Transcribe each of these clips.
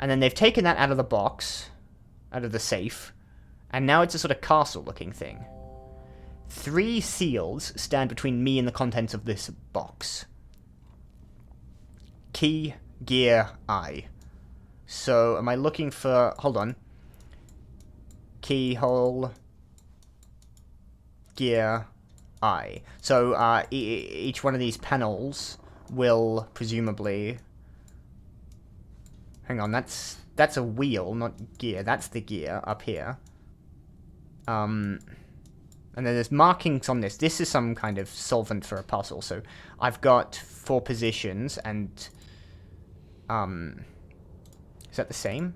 And then they've taken that out of the box, out of the safe, and now it's a sort of castle-looking thing. 3 seals stand between me and the contents of this box. Key, gear, eye. So, am I looking for... Hold on. Keyhole, gear, eye. So, each one of these panels will presumably... Hang on, that's a wheel, not gear. That's the gear up here. And then there's markings on this. This is some kind of solvent for a puzzle. So I've got 4 positions, and is that the same?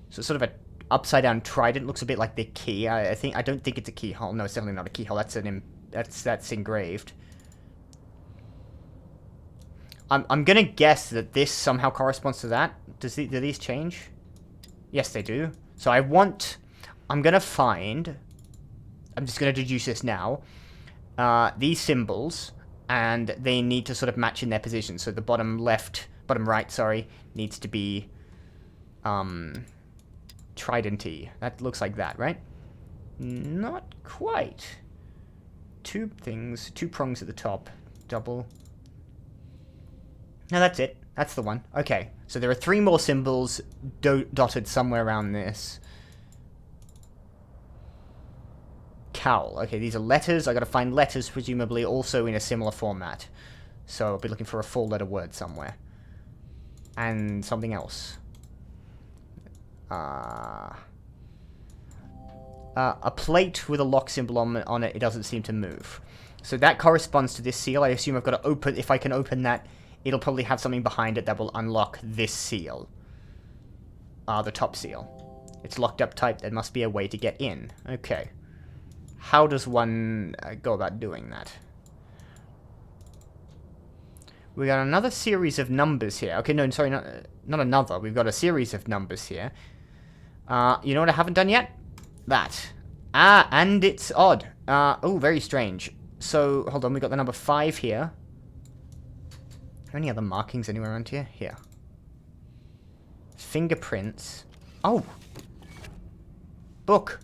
So it's sort of a upside down trident. Looks a bit like the key. I don't think it's a keyhole. No, it's definitely not a keyhole. That's engraved. I'm gonna guess that this somehow corresponds to that. Do these change? Yes, they do. So I'm gonna find... I'm just gonna deduce this now. These symbols, and they need to sort of match in their position. So the bottom right, sorry, needs to be trident-y. That looks like that, right? Not quite. 2 prongs at the top. Double. No, that's it. That's the one. Okay, so there are 3 more symbols dotted somewhere around this. Cowl. Okay, these are letters. I gotta find letters, presumably also in a similar format. So I'll be looking for a 4-letter word somewhere. And something else. A plate with a lock symbol on it. It doesn't seem to move. So that corresponds to this seal. I assume I've got to open... If I can open that... It'll probably have something behind it that will unlock this seal. The top seal. It's locked up tight. There must be a way to get in. Okay. How does one go about doing that? We got another series of numbers here. Okay, no, sorry, not another. We've got a series of numbers here. You know what I haven't done yet? That. And it's odd. Oh, very strange. So, hold on. We got the number 5 here. Are there any other markings anywhere around here? Here. Fingerprints. Oh! Book.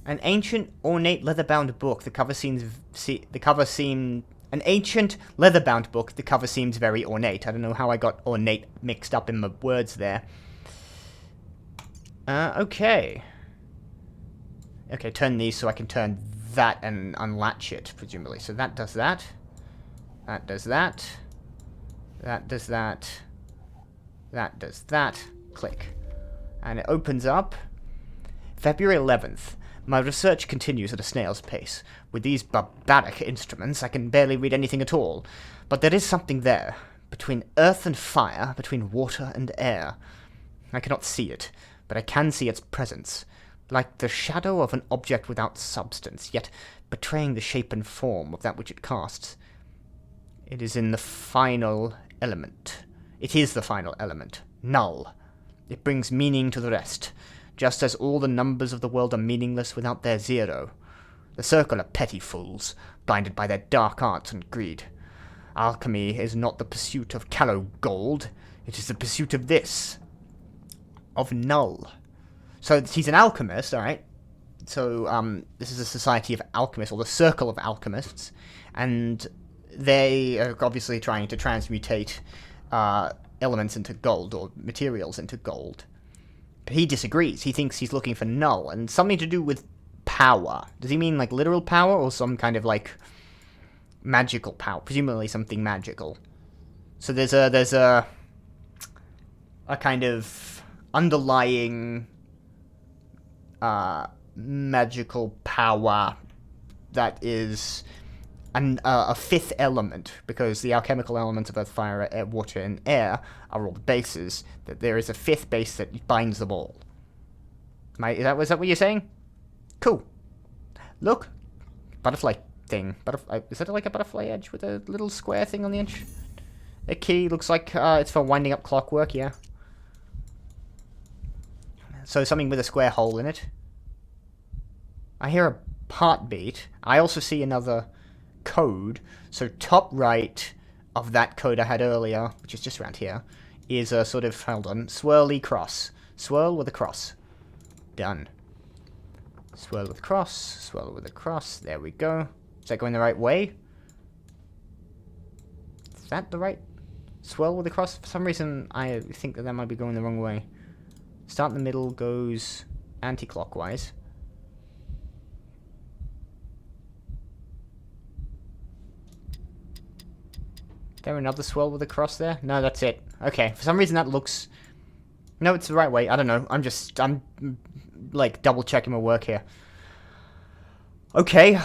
An ancient, ornate, leather-bound book. The cover seems... An ancient, leather-bound book. The cover seems very ornate. I don't know how I got ornate mixed up in my words there. Okay. Okay, turn these so I can turn that and unlatch it, presumably. So that does that. That does that. That does that. That does that. Click. And it opens up. February 11th. My research continues at a snail's pace. With these barbaric instruments, I can barely read anything at all. But there is something there. Between earth and fire, between water and air. I cannot see it, but I can see its presence. Like the shadow of an object without substance, yet betraying the shape and form of that which it casts. It is in the final element. It is the final element. Null. It brings meaning to the rest, just as all the numbers of the world are meaningless without their 0. The circle are petty fools, blinded by their dark arts and greed. Alchemy is not the pursuit of callow gold, it is the pursuit of this. Of null. So he's an alchemist, alright? So, this is a society of alchemists, or the circle of alchemists, and they are obviously trying to transmutate elements into gold, or materials into gold. But he disagrees. He thinks he's looking for null, and something to do with power. Does he mean, like, literal power, or some kind of, like, magical power? Presumably something magical. So there's a kind of underlying magical power that is a 5th element, because the alchemical elements of earth, fire, air, water, and air are all the bases. That there is a 5th base that binds them all. Is that what you're saying? Cool. Look, butterfly thing. Is that like a butterfly edge with a little square thing on the edge? A key looks like it's for winding up clockwork. Yeah. So something with a square hole in it. I hear a heartbeat. I also see another code. So top right of that code I had earlier, which is just around here, is a sort of, hold on, swirly cross. Swirl with a cross. Done. Swirl with a cross, swirl with a cross. There we go. Is that going the right way? Is that the right... Swirl with a cross? For some reason, I think that might be going the wrong way. Start in the middle, goes anti-clockwise. There another swirl with a cross there? No, that's it. Okay, for some reason that looks... No, it's the right way. I don't know. I'm like double checking my work here. Okay,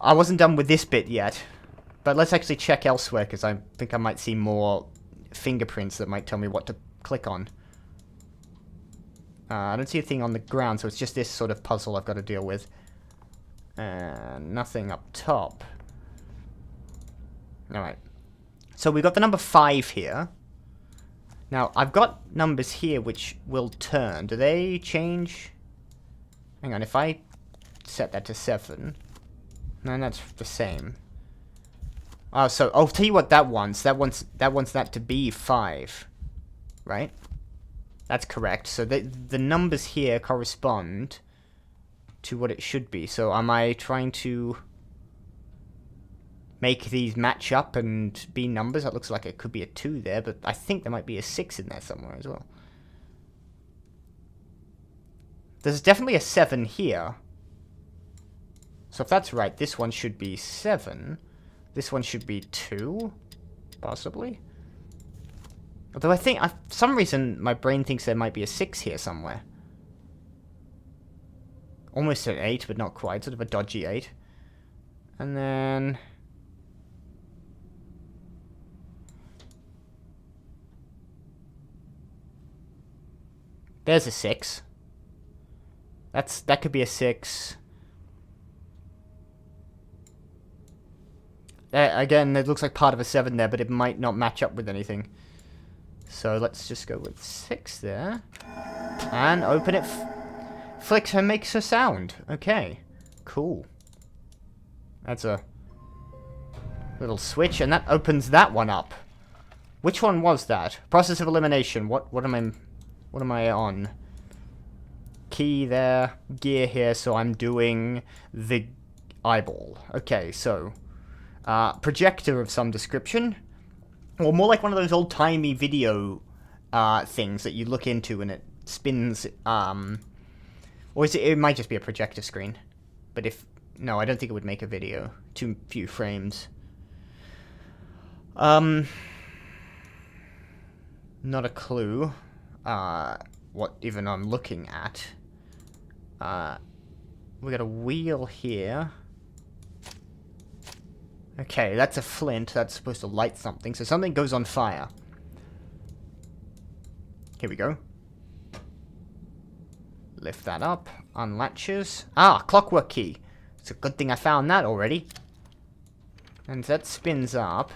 I wasn't done with this bit yet, but let's actually check elsewhere because I think I might see more fingerprints that might tell me what to click on. I don't see a thing on the ground, so it's just this sort of puzzle I've got to deal with. Nothing up top. Alright. So we got the number 5 here. Now, I've got numbers here which will turn. Do they change? Hang on, if I set that to 7... No, that's the same. Oh, so I'll tell you what that wants. That wants that to be 5. Right? That's correct. So the numbers here correspond to what it should be. So am I trying to make these match up and be numbers? That looks like it could be a 2 there, but I think there might be a 6 in there somewhere as well. There's definitely a 7 here. So if that's right, this one should be 7. This one should be 2, possibly. Although I think, for some reason, my brain thinks there might be a 6 here somewhere. Almost an 8, but not quite. Sort of a dodgy 8. And then... There's a 6. That could be a 6. Again, it looks like part of a 7 there, but it might not match up with anything. So let's just go with 6 there. And open it. Flicks and makes a sound. Okay. Cool. That's a little switch, and that opens that one up. Which one was that? Process of elimination. What am I on? Key there. Gear here, so I'm doing the eyeball. Okay, so... projector of some description. Or more like one of those old-timey video things that you look into and it spins, or is it might just be a projector screen. But if... No, I don't think it would make a video. Too few frames. Not a clue. What even I'm looking at. We got a wheel here. Okay, that's a flint. That's supposed to light something. So something goes on fire. Here we go. Lift that up. Unlatches. Ah, clockwork key. It's a good thing I found that already. And that spins up.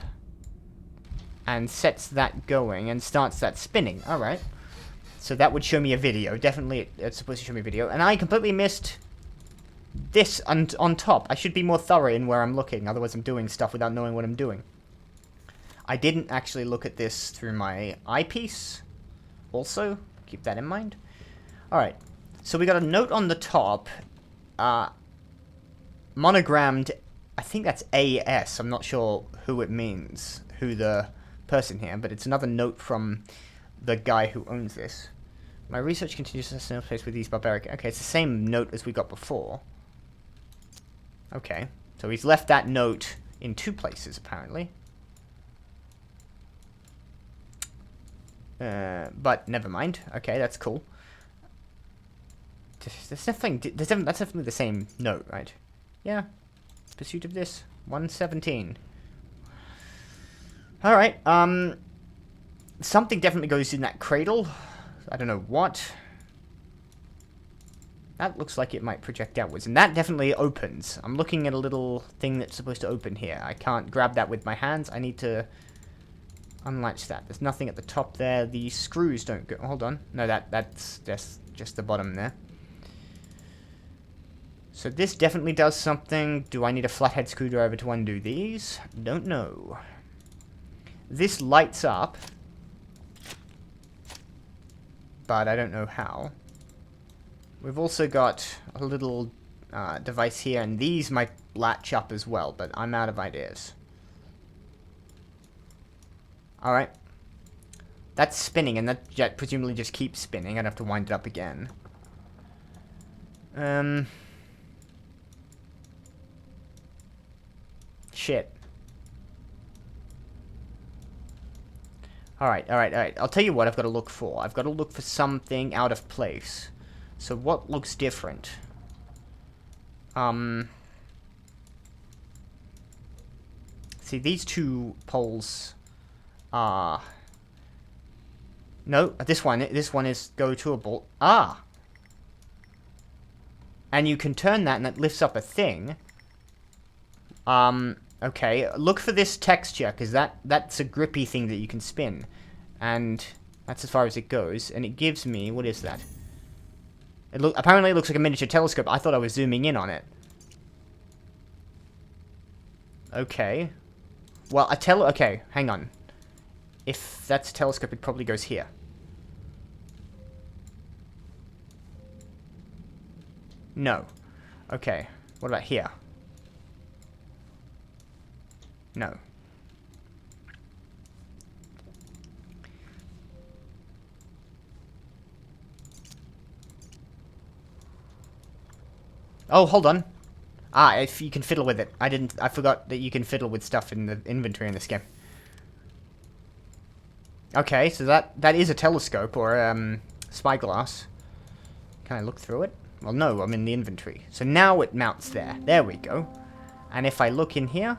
And sets that going. And starts that spinning. Alright. So that would show me a video. Definitely it's supposed to show me a video. And I completely missed... this on top. I should be more thorough in where I'm looking, otherwise I'm doing stuff without knowing what I'm doing. I didn't actually look at this through my eyepiece. Also, keep that in mind. Alright, so we got a note on the top. Monogrammed, I think that's AS. I'm not sure who it means, who the person here, but it's another note from the guy who owns this. My research continues to no place with these barbaric... Okay, it's the same note as we got before. Okay, so he's left that note in 2 places, apparently. But never mind. Okay, that's cool. That's definitely the same note, right? Yeah. Pursuit of this. 117. Alright, something definitely goes in that cradle. I don't know what. That looks like it might project outwards. And that definitely opens. I'm looking at a little thing that's supposed to open here. I can't grab that with my hands. I need to unlatch that. There's nothing at the top there. The screws don't go... Hold on. No, that's just the bottom there. So this definitely does something. Do I need a flathead screwdriver to undo these? Don't know. This lights up. but I don't know how. We've also got a little device here, and these might latch up as well, but I'm out of ideas. Alright. That's spinning, and that jet presumably just keeps spinning. I'd have to wind it up again. Shit. Alright. I'll tell you what I've got to look for. I've got to look for something out of place. So what looks different? See, these two poles are... No, this one is go-to-able. Ah! And you can turn that, and that lifts up a thing. Okay, look for this texture, because that's a grippy thing that you can spin. And that's as far as it goes, and it gives me... What is that? Apparently it looks like a miniature telescope. I thought I was zooming in on it. Okay. Well, okay, hang on. If that's a telescope, it probably goes here. No. Okay. What about here? No. Oh, hold on. Ah, if you can fiddle with it. I forgot that you can fiddle with stuff in the inventory in this game. Okay, so that is a telescope, or, spyglass. Can I look through it? Well, no, I'm in the inventory. So now it mounts there. There we go. And if I look in here,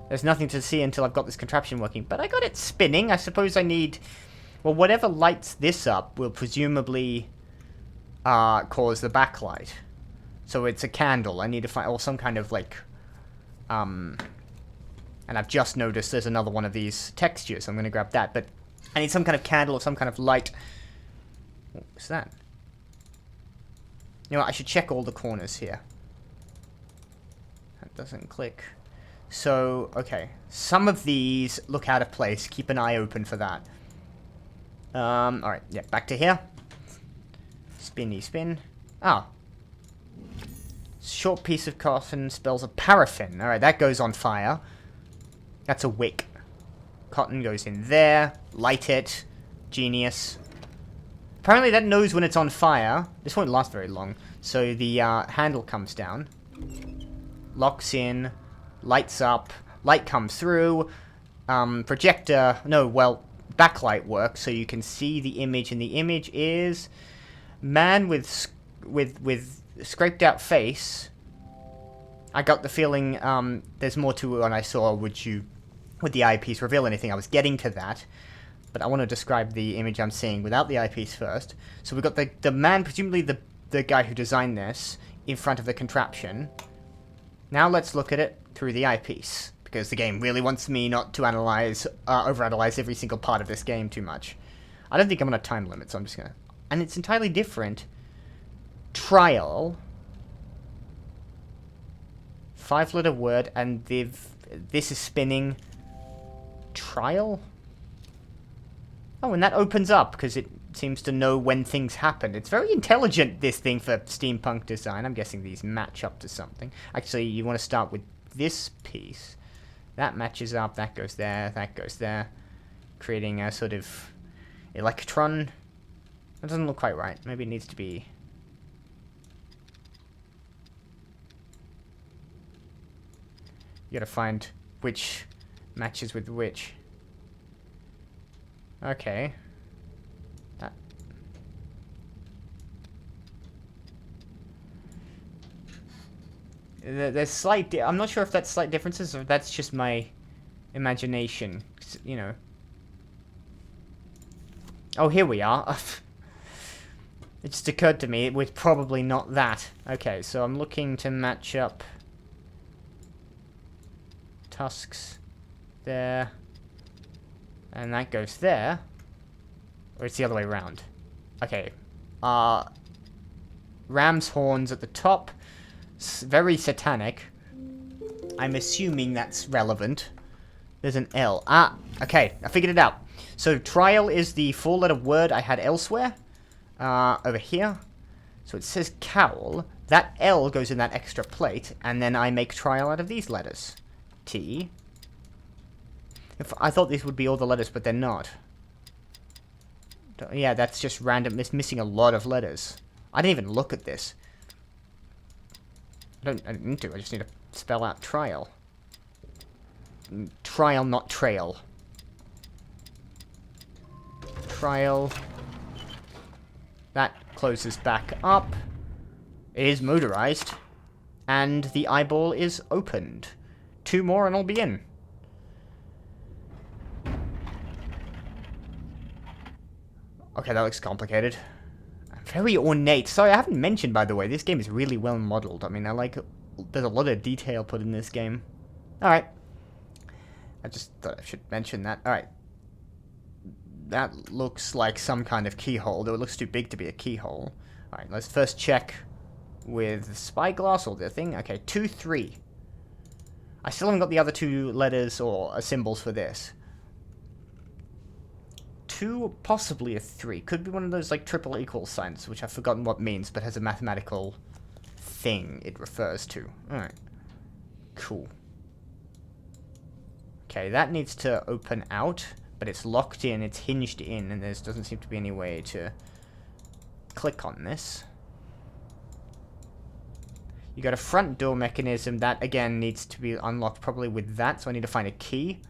there's nothing to see until I've got this contraption working. But I got it spinning. I suppose I need... Well, whatever lights this up will presumably cause the backlight. So it's a candle. I need to find... Or some kind of, like... And I've just noticed there's another one of these textures. So I'm going to grab that. But I need some kind of candle or some kind of light. What's that? You know what? I should check all the corners here. That doesn't click. So, okay. Some of these look out of place. Keep an eye open for that. Alright. Yeah, back to here. Spinny spin. Ah. Short piece of cotton spells a paraffin. Alright, that goes on fire. That's a wick. Cotton goes in there. Light it. Genius. Apparently that knows when it's on fire. This won't last very long. So the handle comes down. Locks in. Lights up. Light comes through. Projector. No, well, backlight works so you can see the image. And the image is... Man with scraped out face. I got the feeling there's more to it than I saw. Would the eyepiece reveal anything? I was getting to that. But I want to describe the image I'm seeing without the eyepiece first. So we've got the man, presumably the guy who designed this, in front of the contraption. Now let's look at it through the eyepiece. Because the game really wants me not to overanalyze every single part of this game too much. I don't think I'm on a time limit, so I'm just gonna... And it's entirely different. Trial. 5-letter word, and this is spinning. Trial? Oh, and that opens up, because it seems to know when things happen. It's very intelligent, this thing, for steampunk design. I'm guessing these match up to something. Actually, you want to start with this piece. That matches up, that goes there. Creating a sort of electron. That doesn't look quite right. Maybe it needs to be... You gotta find which matches with which. Okay. There's slight... I'm not sure if that's slight differences or if that's just my imagination. You know. Oh, here we are. It just occurred to me it was probably not that. Okay, so I'm looking to match up tusks there. And that goes there. Or it's the other way around. Okay. Ram's horns at the top. Very satanic. I'm assuming that's relevant. There's an L. Ah, okay. I figured it out. So trial is the four-letter word I had elsewhere. Over here. So it says cowl. That L goes in that extra plate, and then I make trial out of these letters. T. I thought these would be all the letters, but they're not. Yeah, that's just random. It's missing a lot of letters. I didn't even look at this. I didn't need to. I just need to spell out trial. Trial, not trail. Trial. That closes back up. It is motorized. And the eyeball is opened. 2 more and I'll be in. Okay, that looks complicated. Very ornate. Sorry, I haven't mentioned, by the way, this game is really well modeled. I mean, there's a lot of detail put in this game. Alright. I just thought I should mention that. Alright. That looks like some kind of keyhole, though it looks too big to be a keyhole. Alright, let's first check with the spyglass or the thing. Okay, 2, 3. I still haven't got the other 2 letters or symbols for this. 2, possibly a 3. Could be one of those, like, triple equal signs, which I've forgotten what means, but has a mathematical thing it refers to. Alright. Cool. Okay, that needs to open out, but it's locked in, it's hinged in, and there doesn't seem to be any way to click on this. You got a front door mechanism. That, again, needs to be unlocked probably with that, so I need to find a key.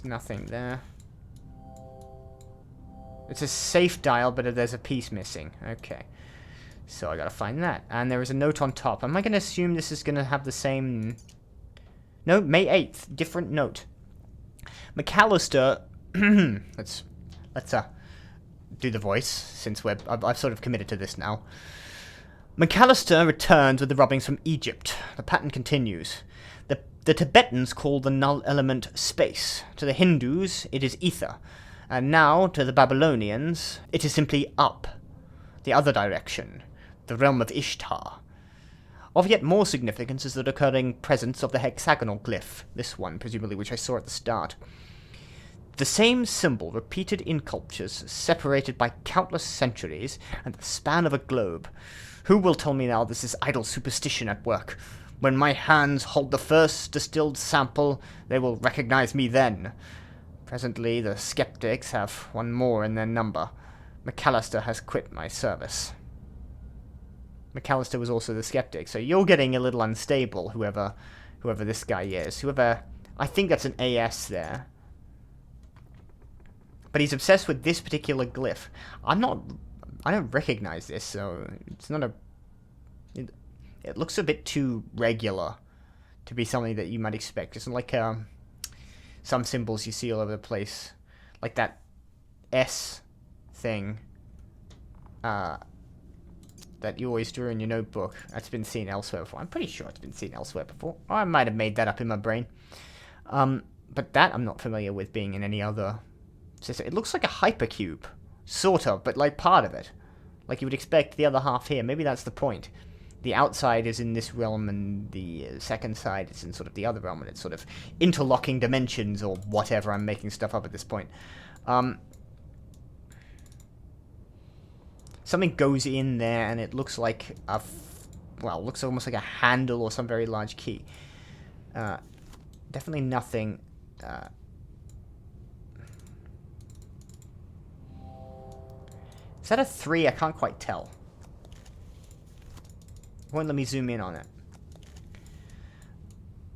Nothing there. It's a safe dial, but there's a piece missing. Okay. So I gotta find that. And there is a note on top. Am I gonna assume this is gonna have the same... No, May 8th. Different note. McAllister... let's do the voice, since I've sort of committed to this now. McAllister returns with the rubbings from Egypt. The pattern continues. The Tibetans call the null element space. To the Hindus, it is ether. And now, to the Babylonians, it is simply up. The other direction. The realm of Ishtar. Of yet more significance is the recurring presence of the hexagonal glyph. This one, presumably, which I saw at the start. The same symbol repeated in cultures, separated by countless centuries, and the span of a globe. Who will tell me now this is idle superstition at work? When my hands hold the first distilled sample, they will recognize me then. Presently, the skeptics have one more in their number. McAllister has quit my service. McAllister was also the skeptic, so you're getting a little unstable, whoever this guy is. I think that's an AS there. But he's obsessed with this particular glyph. I don't recognize this, so it's not a... It looks a bit too regular to be something that you might expect. It's like some symbols you see all over the place. Like that S thing that you always drew in your notebook. That's been seen elsewhere before. I'm pretty sure it's been seen elsewhere before. Or I might have made that up in my brain. But that I'm not familiar with being in any other system. It looks like a hypercube. Sort of, but like part of it. Like you would expect the other half here. Maybe that's the point. The outside is in this realm, and the second side is in sort of the other realm, and it's sort of interlocking dimensions or whatever. I'm making stuff up at this point. Something goes in there, and it looks like well, it looks almost like a handle or some very large key. Definitely nothing. Is that a 3? I can't quite tell. Won't let me zoom in on it.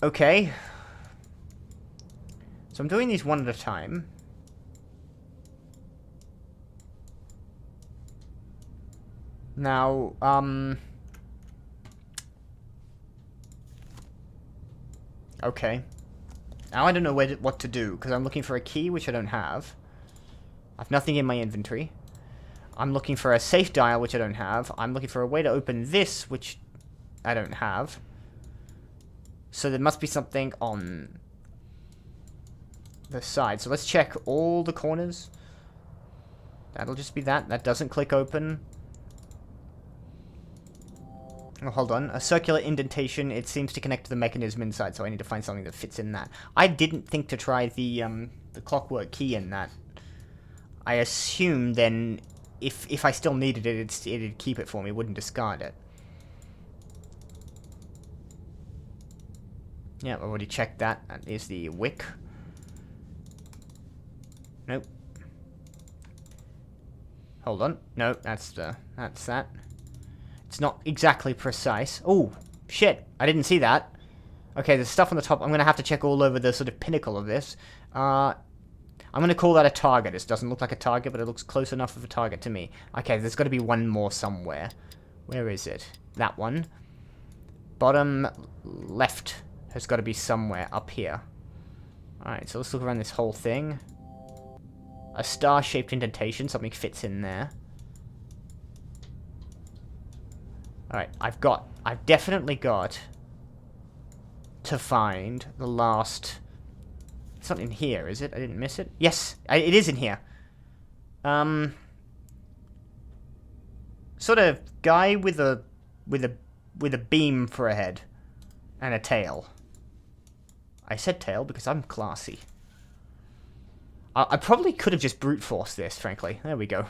Okay. So I'm doing these one at a time. Now, okay. Now I don't know what to do, because I'm looking for a key, which I don't have. I have nothing in my inventory. I'm looking for a safe dial, which I don't have. I'm looking for a way to open this, which I don't have. So there must be something on the side. So let's check all the corners. That'll just be that. That doesn't click open. Oh, hold on. A circular indentation. It seems to connect to the mechanism inside, so I need to find something that fits in that. I didn't think to try the the clockwork key in that, I assume then if I still needed it, it'd keep it for me, wouldn't discard it. Yeah, I've already checked that. That is the wick. Nope. Hold on. No, that's that. It's not exactly precise. Oh, shit. I didn't see that. Okay, there's stuff on the top. I'm going to have to check all over the sort of pinnacle of this. I'm going to call that a target. It doesn't look like a target, but it looks close enough of a target to me. Okay, there's got to be one more somewhere. Where is it? That one. Bottom left has got to be somewhere up here. Alright, so let's look around this whole thing. A star-shaped indentation. Something fits in there. Alright, I've definitely got to find the last... It's not in here, is it? I didn't miss it? Yes, it is in here. Sort of guy with a beam for a head and a tail. I said tail because I'm classy. I probably could have just brute forced this, frankly. There we go.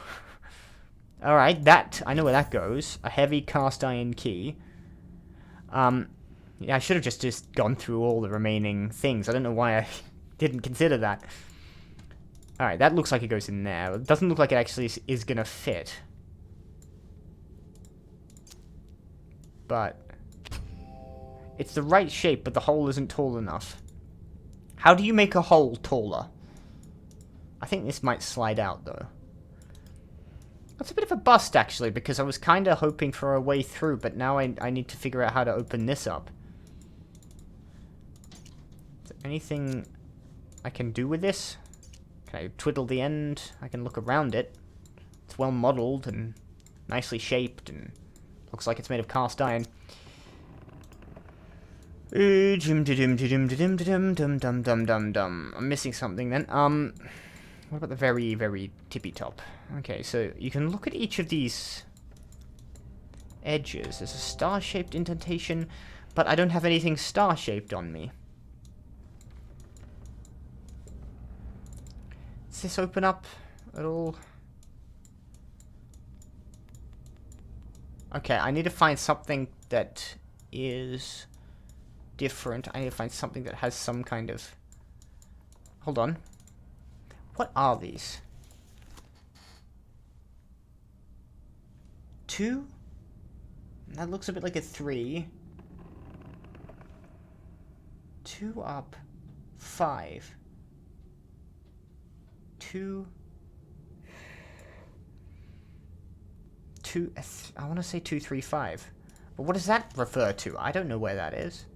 Alright, that... I know where that goes. A heavy cast iron key. Yeah, I should have just gone through all the remaining things. I don't know why I didn't consider that. Alright, that looks like it goes in there. It doesn't look like it actually is gonna fit. But... it's the right shape, but the hole isn't tall enough. How do you make a hole taller? I think this might slide out, though. That's a bit of a bust, actually, because I was kind of hoping for a way through, but now I need to figure out how to open this up. Is there anything I can do with this? Can I twiddle the end? I can look around it. It's well modeled and nicely shaped, and looks like it's made of cast iron. I'm missing something then. What about the very, very tippy top? Okay, so you can look at each of these edges. There's a star-shaped indentation, but I don't have anything star-shaped on me. Does this open up at all? Okay, I need to find something that is different. I need to find something that has some kind of... Hold on. What are these? 2? That looks a bit like a 3. 2 up. 5. 2. I want to say 2, 3, 5. But what does that refer to? I don't know where that is.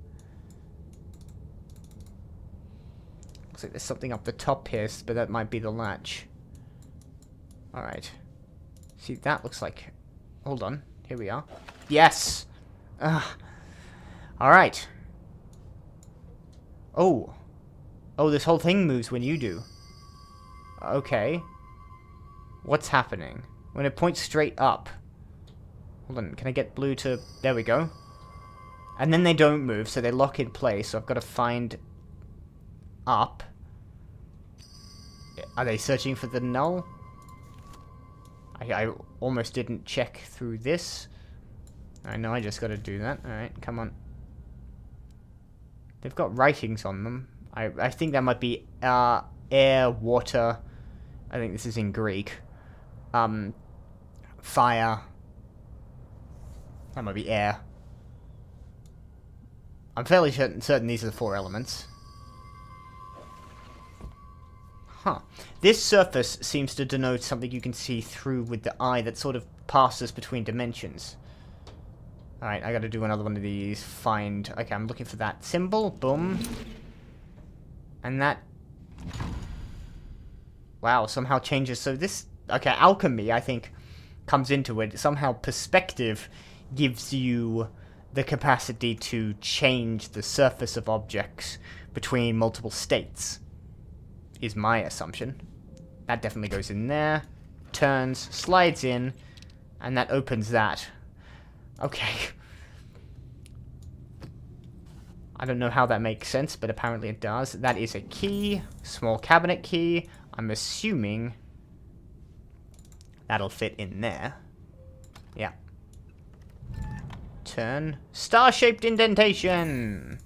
Looks like there's something up the top here, but that might be the latch. Alright. See, that looks like... Hold on. Here we are. Yes! Alright. Oh. Oh, this whole thing moves when you do. Okay. What's happening? When it points straight up. Hold on, can I get blue to... There we go. And then they don't move, so they lock in place, so I've got to find... up. Are they searching for the null? I almost didn't check through this. I know I just got to do that. Alright, come on. They've got writings on them. I think that might be air, water. I think this is in Greek. Fire. That might be air. I'm fairly certain these are the 4 elements. Huh. This surface seems to denote something you can see through with the eye that sort of passes between dimensions. Alright, I gotta do another one of these. Find... Okay, I'm looking for that symbol. Boom. And that... Wow, somehow changes. So this... Okay, alchemy, I think, comes into it. Somehow perspective gives you the capacity to change the surface of objects between multiple states. Is my assumption. That definitely goes in there. Turns, slides in, and that opens that. Okay. I don't know how that makes sense, but apparently it does. That is a key. Small cabinet key. I'm assuming that'll fit in there. Yeah. Turn. Star-shaped indentation!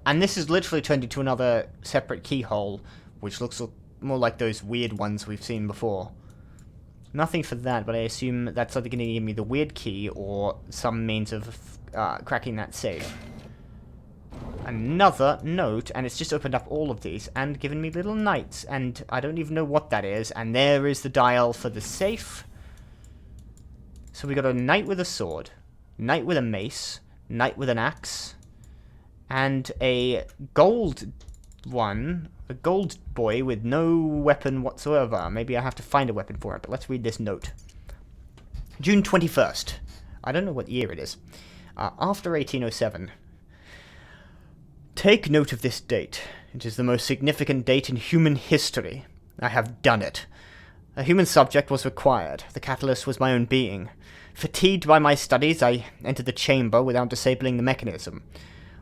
And this is literally turned into another separate keyhole, which looks more like those weird ones we've seen before. Nothing for that, but I assume that's either going to give me the weird key or some means of cracking that safe. Another note, and it's just opened up all of these and given me little knights, and I don't even know what that is. And there is the dial for the safe. So we got a knight with a sword, knight with a mace, knight with an axe, and a gold one, a gold boy with no weapon whatsoever. Maybe I have to find a weapon for it, but let's read this note. June 21st. I don't know what year it is. After 1807. Take note of this date. It is the most significant date in human history. I have done it. A human subject was required. The catalyst was my own being. Fatigued by my studies, I entered the chamber without disabling the mechanism.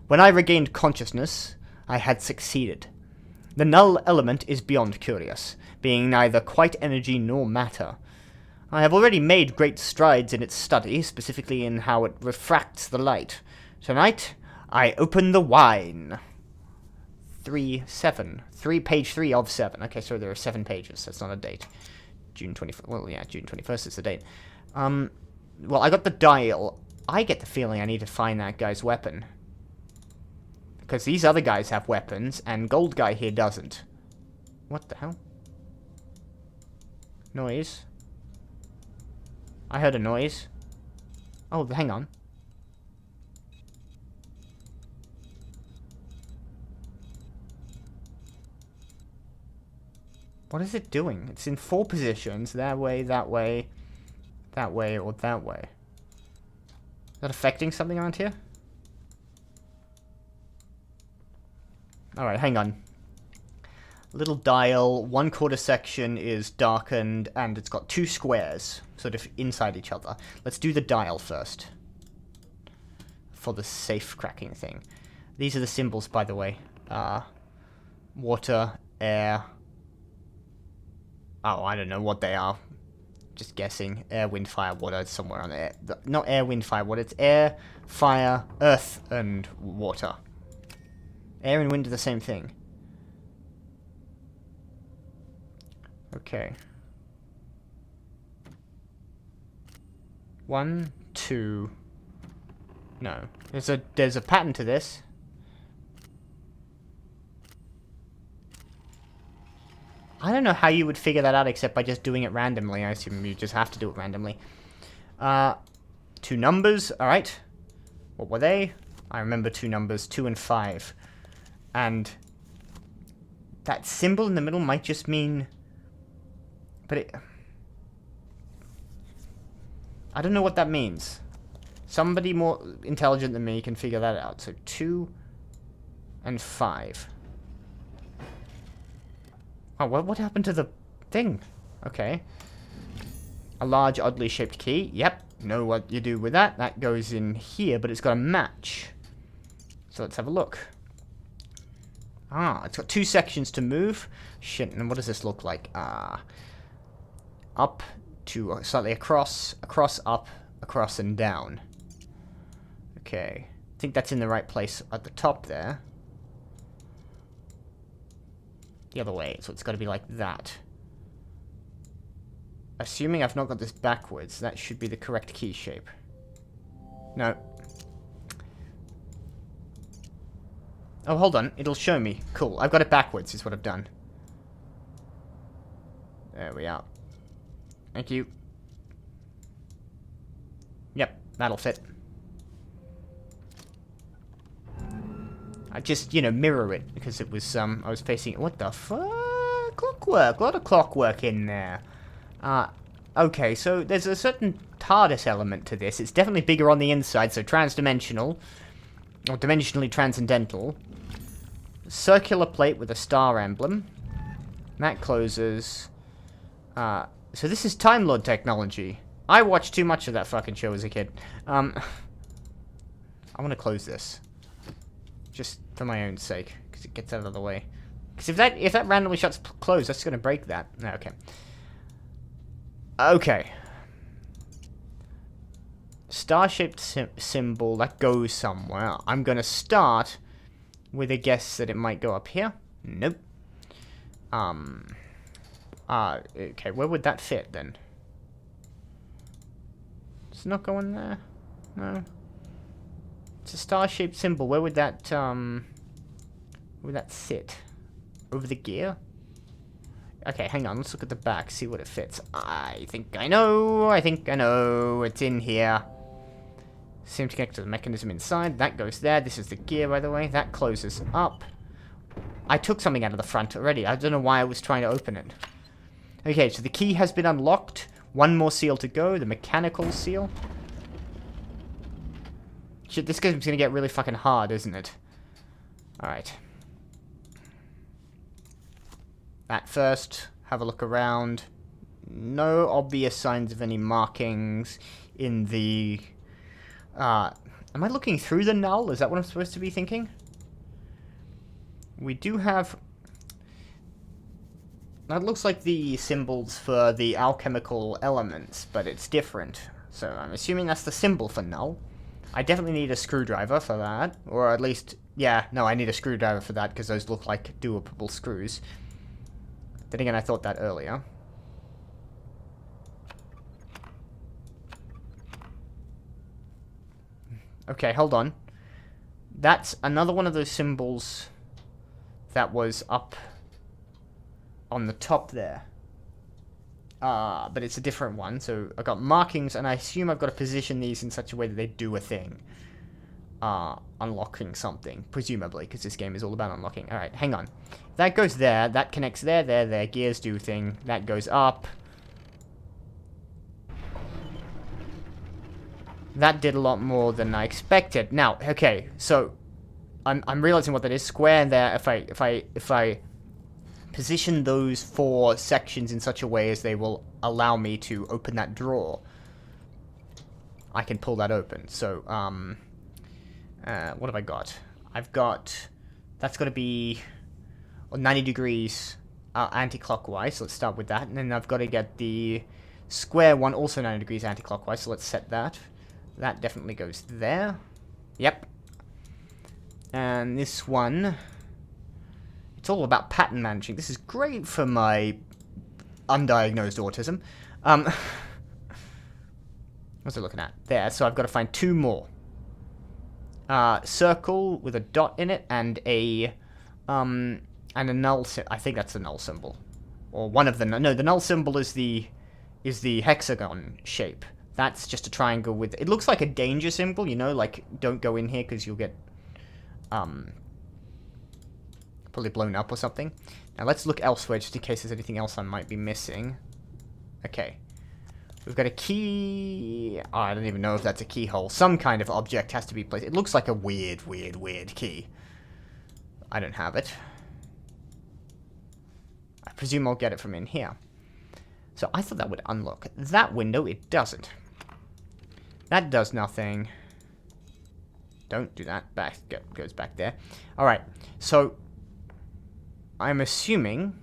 When I regained consciousness, I had succeeded. The null element is beyond curious, being neither quite energy nor matter. I have already made great strides in its study, specifically in how it refracts the light. Tonight, I open the wine. 3/7. Page 3 of 7. Okay, so there are 7 pages. That's not a date. June 21st. Well, yeah, June 21st is the date. Well, I got the dial. I get the feeling I need to find that guy's weapon. Because these other guys have weapons, and Gold Guy here doesn't. What the hell? Noise. I heard a noise. Oh, hang on. What is it doing? It's in 4 positions. That way, that way, that way, or that way. Is that affecting something around here? Alright, hang on. Little dial, 1/4 section is darkened, and it's got 2 squares, sort of inside each other. Let's do the dial first. For the safe cracking thing. These are the symbols, by the way. Water, air. Oh, I don't know what they are. Just guessing. Air, wind, fire, water, somewhere on there. Not air, wind, fire, water. It's air, fire, earth, and water. Air and wind are the same thing. Okay. 1, 2. No. There's a pattern to this. I don't know how you would figure that out except by just doing it randomly. I assume you just have to do it randomly. 2 numbers. Alright. What were they? I remember 2 numbers. 2 and 5. And that symbol in the middle might just mean... But it... I don't know what that means. Somebody more intelligent than me can figure that out. So 2 and 5. Oh, what happened to the thing? Okay. A large, oddly shaped key. Yep. Know what you do with that. That goes in here, but it's got a match. So let's have a look. Ah, it's got 2 sections to move. Shit, and what does this look like? Up to slightly across, up, across, and down. Okay. I think that's in the right place at the top there. The other way, so it's got to be like that. Assuming I've not got this backwards, that should be the correct key shape. No. Oh, hold on. It'll show me. Cool. I've got it backwards, is what I've done. There we are. Thank you. Yep, that'll fit. I just, mirror it, because it was, I was facing... What the fuck? Clockwork. A lot of clockwork in there. Okay, so there's a certain TARDIS element to this. It's definitely bigger on the inside, so transdimensional. Or dimensionally transcendental. Circular plate with a star emblem. That closes. So this is Time Lord technology. I watched too much of that fucking show as a kid. I want to close this. Just for my own sake, because it gets out of the way. Because if that randomly shuts closed, that's going to break that. Okay. Okay. Star-shaped symbol, that goes somewhere. I'm going to start with a guess that it might go up here. Nope. Okay, where would that fit then? It's not going there? No. It's a star-shaped symbol. Where would that sit? Over the gear? Okay, hang on. Let's look at the back, see what it fits. I think I know. It's in here. Seem to connect to the mechanism inside. That goes there. This is the gear, by the way. That closes up. I took something out of the front already. I don't know why I was trying to open it. Okay, so the key has been unlocked. One more seal to go. The mechanical seal. Shit, this game's gonna get really fucking hard, isn't it? Alright. At first, have a look around. No obvious signs of any markings in the... am I looking through the null? Is that what I'm supposed to be thinking? We do have... That looks like the symbols for the alchemical elements, but it's different. So I'm assuming that's the symbol for null. I definitely need a screwdriver for that. Or at least... Yeah, no, I need a screwdriver for that, because those look like doable screws. Then again, I thought that earlier. Okay, hold on. That's another one of those symbols that was up on the top there. But it's a different one. So I've got markings, and I assume I've got to position these in such a way that they do a thing. Unlocking something, presumably, because this game is all about unlocking. Alright, hang on. That goes there, that connects there. Gears do thing. That goes up. That did a lot more than I expected. Now, okay, so I'm realizing what that is. Square there. If I position those 4 sections in such a way as they will allow me to open that drawer, I can pull that open. So, what have I got? I've got... That's got to be 90 degrees anti-clockwise. So let's start with that. And then I've got to get the square one also 90 degrees anti-clockwise. So let's set that. That definitely goes there. Yep. And this one... It's all about pattern managing. This is great for my undiagnosed autism. What's it looking at? There. So I've got to find 2 more. Circle with a dot in it and a null. I think that's the null symbol, or one of the no. The null symbol is the hexagon shape. That's just a triangle with. It looks like a danger symbol, you know, like don't go in here because you'll get probably blown up or something. Now let's look elsewhere just in case there's anything else I might be missing. Okay. We've got a key... Oh, I don't even know if that's a keyhole. Some kind of object has to be placed. It looks like a weird key. I don't have it. I presume I'll get it from in here. So I thought that would unlock that window. It doesn't. That does nothing. Don't do that. Back goes back there. Alright, so... I'm assuming...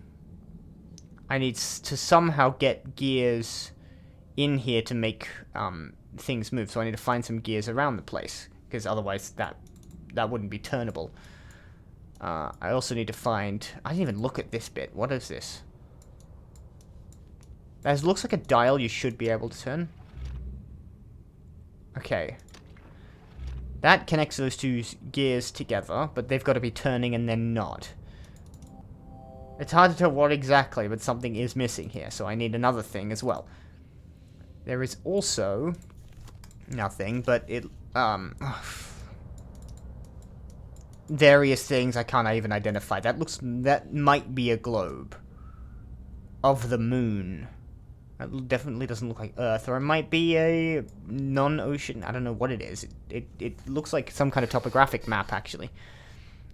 I need to somehow get gears... in here to make things move, so I need to find some gears around the place, because otherwise that wouldn't be turnable. I also need to find... I didn't even look at this bit. What is this? That looks like a dial you should be able to turn. Okay. That connects those 2 gears together, but they've got to be turning and then not. It's hard to tell what exactly, but something is missing here, so I need another thing as well. There is also nothing, but it, various things I can't even identify. That might be a globe of the moon. That definitely doesn't look like Earth, or it might be a non-ocean. I don't know what it is. It looks like some kind of topographic map, actually.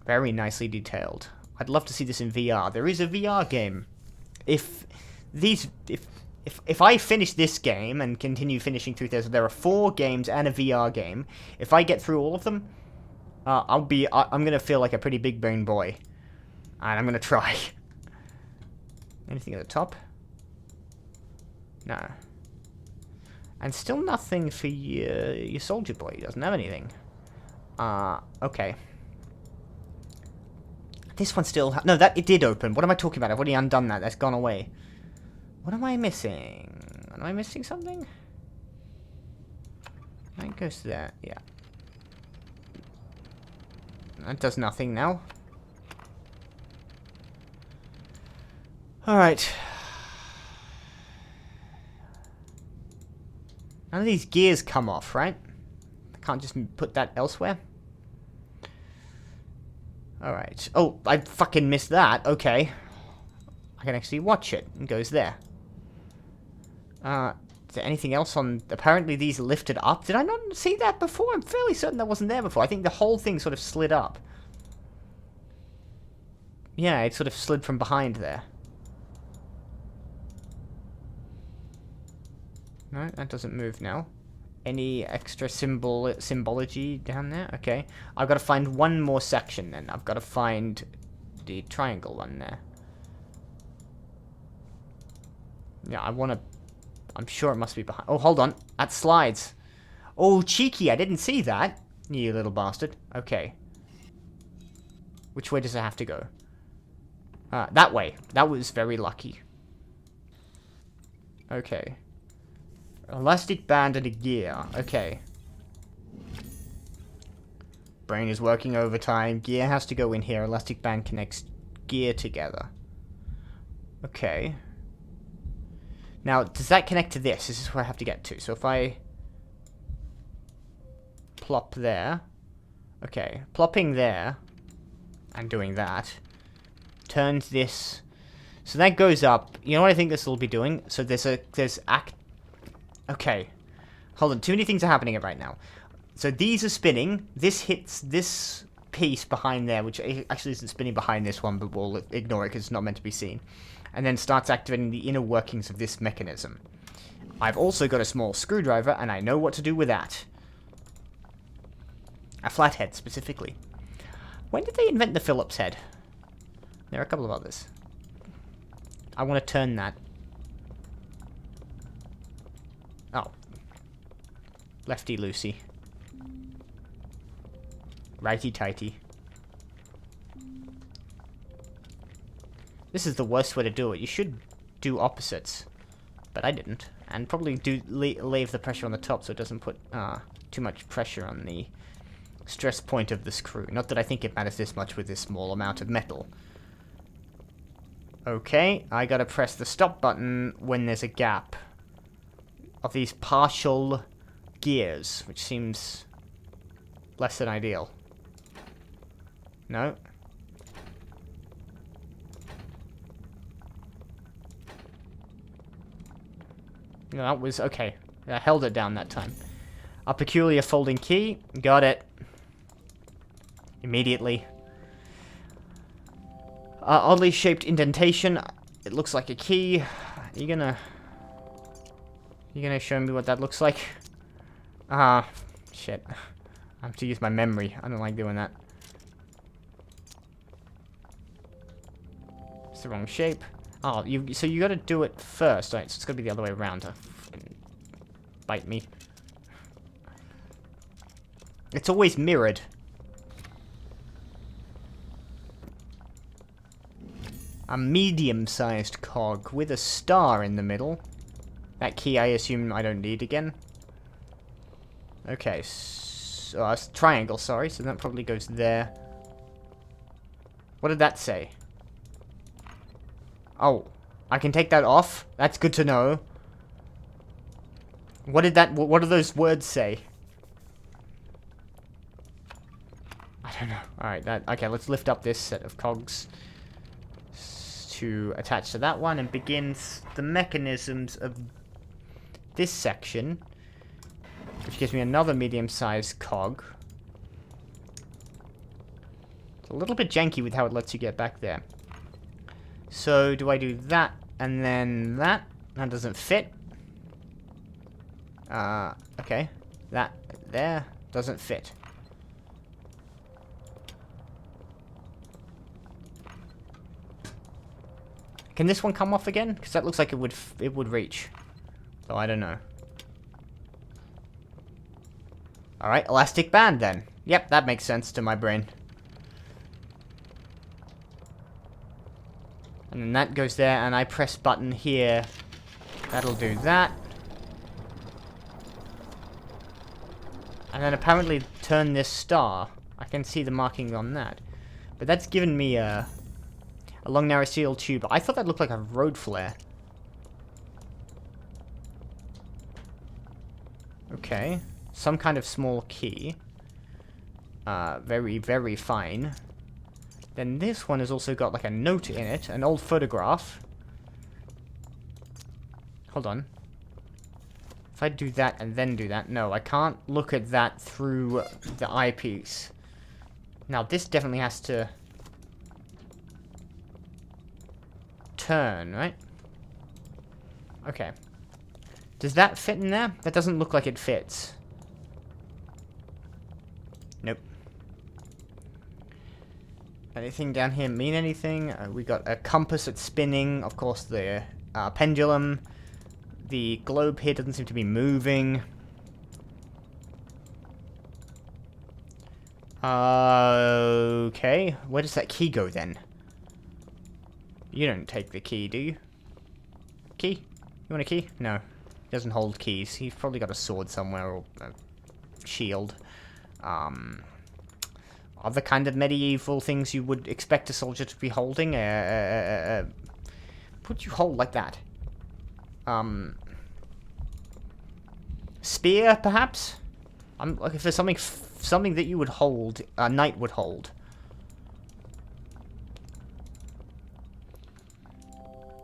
Very nicely detailed. I'd love to see this in VR. There is a VR game. If If I finish this game and continue finishing through this, there are 4 games and a VR game. If I get through all of them, I'm gonna feel like a pretty big brain boy, and I'm gonna try. Anything at the top? No. And still nothing for your soldier boy. He doesn't have anything. Okay. This one still... No, it did open. What am I talking about? I've already undone that. That's gone away. What am I missing? Am I missing something? That goes there. Yeah. That does nothing now. Alright. None of these gears come off, right? I can't just put that elsewhere. Alright. Oh, I fucking missed that. Okay. I can actually watch it. It goes there. Is there anything else on... Apparently these are lifted up. Did I not see that before? I'm fairly certain that wasn't there before. I think the whole thing sort of slid up. Yeah, it sort of slid from behind there. No, that doesn't move now. Any extra symbology down there? Okay. I've got to find one more section then. I've got to find the triangle one there. Yeah, I want to... I'm sure it must be behind... Oh, hold on. That slides. Oh, cheeky. I didn't see that. You little bastard. Okay. Which way does it have to go? That way. That was very lucky. Okay. Elastic band and a gear. Okay. Brain is working overtime. Gear has to go in here. Elastic band connects gear together. Okay. Now, does that connect to this? This is where I have to get to. So if I plop there. Okay. Plopping there and doing that turns this. So that goes up. You know what I think this will be doing? So there's okay. Hold on. Too many things are happening right now. So these are spinning. This hits this piece behind there, which actually isn't spinning behind this one, but we'll ignore it because it's not meant to be seen. And then starts activating the inner workings of this mechanism. I've also got a small screwdriver, and I know what to do with that. A flathead, specifically. When did they invent the Phillips head? There are a couple of others. I want to turn that. Oh. Lefty-loosey. Righty-tighty. This is the worst way to do it. You should do opposites. But I didn't. And probably leave the pressure on the top so it doesn't put too much pressure on the stress point of the screw. Not that I think it matters this much with this small amount of metal. Okay, I gotta press the stop button when there's a gap of these partial gears, which seems less than ideal. No. No, that was okay. I held it down that time. A peculiar folding key. Got it. Immediately. Oddly shaped indentation. It looks like a key. You gonna show me what that looks like? Shit. I have to use my memory. I don't like doing that. It's the wrong shape. Oh, so you gotta do it first, right? So it's gotta be the other way around to bite me. It's always mirrored. A medium-sized cog with a star in the middle. That key I assume I don't need again. Okay, so, it's triangle, sorry, so that probably goes there. What did that say? Oh, I can take that off? That's good to know. What do those words say? I don't know. Alright, okay, let's lift up this set of cogs to attach to that one and begins the mechanisms of this section, which gives me another medium-sized cog. It's a little bit janky with how it lets you get back there. So, do I do that and then that? That doesn't fit. Okay. That there doesn't fit. Can this one come off again? Because that looks like it would reach. So I don't know. Alright, elastic band then. Yep, that makes sense to my brain. And then that goes there, and I press button here. That'll do that. And then apparently turn this star. I can see the marking on that. But that's given me a long narrow steel tube. I thought that looked like a road flare. Okay. Some kind of small key. Very, very fine. Then this one has also got like a note in it. An old photograph. Hold on. If I do that and then do that, no, I can't look at that through the eyepiece. Now, this definitely has to turn, right? Okay. Does that fit in there? That doesn't look like it fits. Nope. Anything down here mean anything? We got a compass that's spinning. Of course, the pendulum. The globe here doesn't seem to be moving. Okay. Where does that key go then? You don't take the key, do you? Key? You want a key? No. He doesn't hold keys. He's probably got a sword somewhere or a shield. Other kind of medieval things you would expect a soldier to be holding. What would you hold like that? Spear, perhaps? Like if there's something that you would hold, a knight would hold.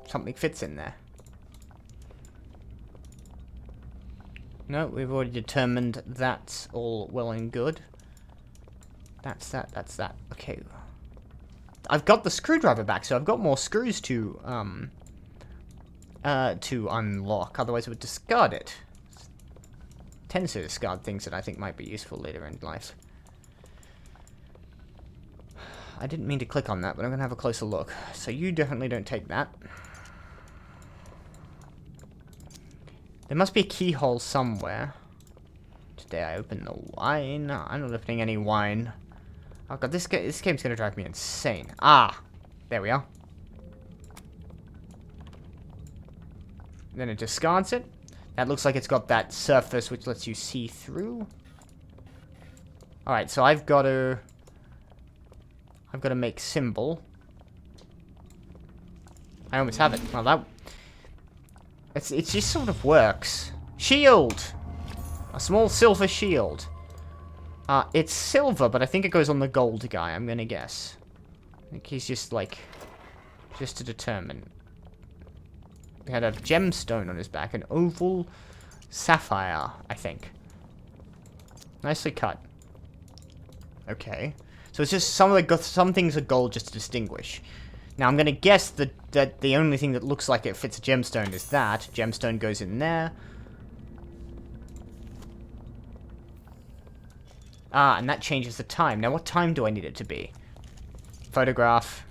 Something fits in there. No, we've already determined that's all well and good. That's that. Okay. I've got the screwdriver back, so I've got more screws to unlock. Otherwise, it would discard it. Tends to discard things that I think might be useful later in life. I didn't mean to click on that, but I'm going to have a closer look. So you definitely don't take that. There must be a keyhole somewhere. Today I opened the wine. No, I'm not opening any wine. Oh god, this game's going to drive me insane. Ah! There we are. Then it discards it. That looks like it's got that surface which lets you see through. Alright, so I've got to make symbol. I almost have it. Well, that... It just sort of works. Shield! A small silver shield. It's silver, but I think it goes on the gold guy, I'm gonna guess. I think he's just like... Just to determine. He had a gemstone on his back. An oval sapphire, I think. Nicely cut. Okay. So it's just some things are gold just to distinguish. Now I'm gonna guess that the only thing that looks like it fits a gemstone is that. Gemstone goes in there. Ah, and that changes the time. Now what time do I need it to be? Photograph.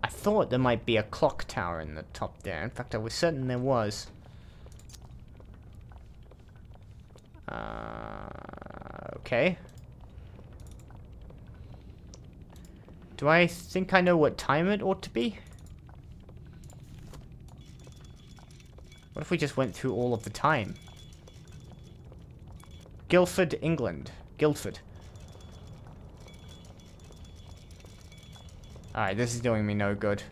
I thought there might be a clock tower in the top there. In fact, I was certain there was. Okay. Do I think I know what time it ought to be? What if we just went through all of the time? Guildford, England. Guildford. Alright, this is doing me no good.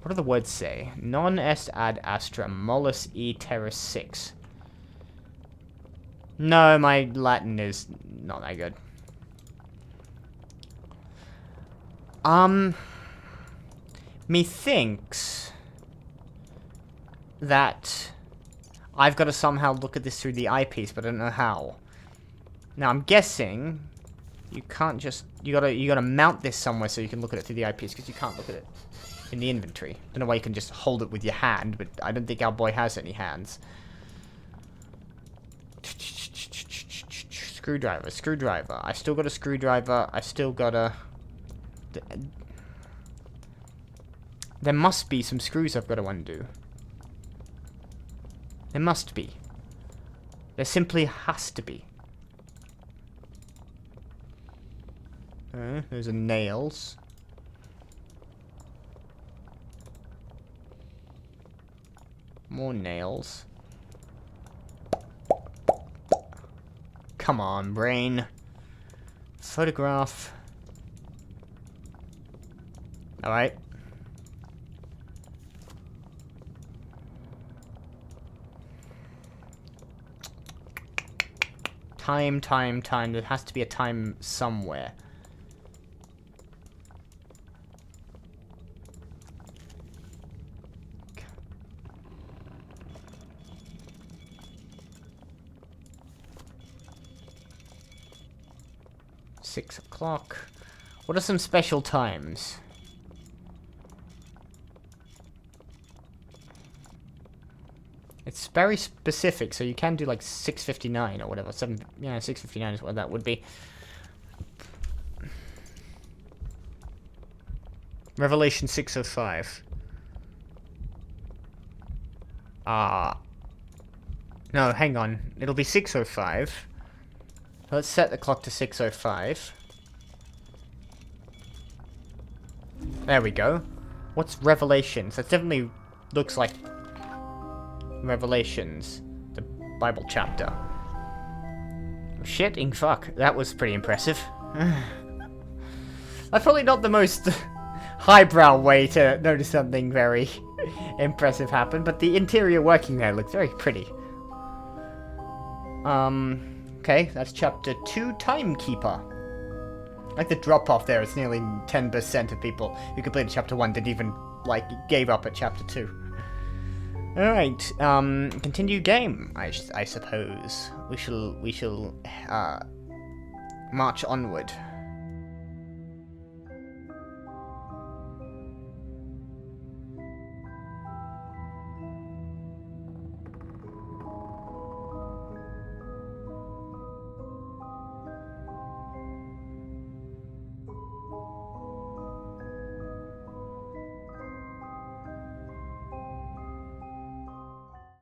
What do the words say? Non est ad astra mollis e terra 6. No, my Latin is not that good. Methinks that I've got to somehow look at this through the eyepiece, but I don't know how. Now I'm guessing you can't just you gotta mount this somewhere so you can look at it through the eyepiece, because you can't look at it in the inventory. Don't know why you can just hold it with your hand, but I don't think our boy has any hands. Screwdriver, screwdriver. I still got a screwdriver. I still got a... There must be some screws I've got to undo. There must be. There simply has to be. Those are nails. More nails. Come on, brain. Photograph. Alright. Time. There has to be a time somewhere. Six o'clock. What are some special times? It's very specific, so you can do like 6:59 or whatever. 6:59 is what that would be. Revelation 6:05. No, hang on. It'll be 6:05. Let's set the clock to 6:05. There we go. What's Revelations? That definitely looks like Revelations, the Bible chapter. Shit, fuck. That was pretty impressive. That's probably not the most highbrow way to notice something very impressive happen, but the interior working there looks very pretty. Okay, that's chapter 2, Timekeeper. Like the drop-off there, it's nearly 10% of people who completed chapter 1 didn't even, like, gave up at chapter 2. Alright, continue game, I suppose. We shall march onward.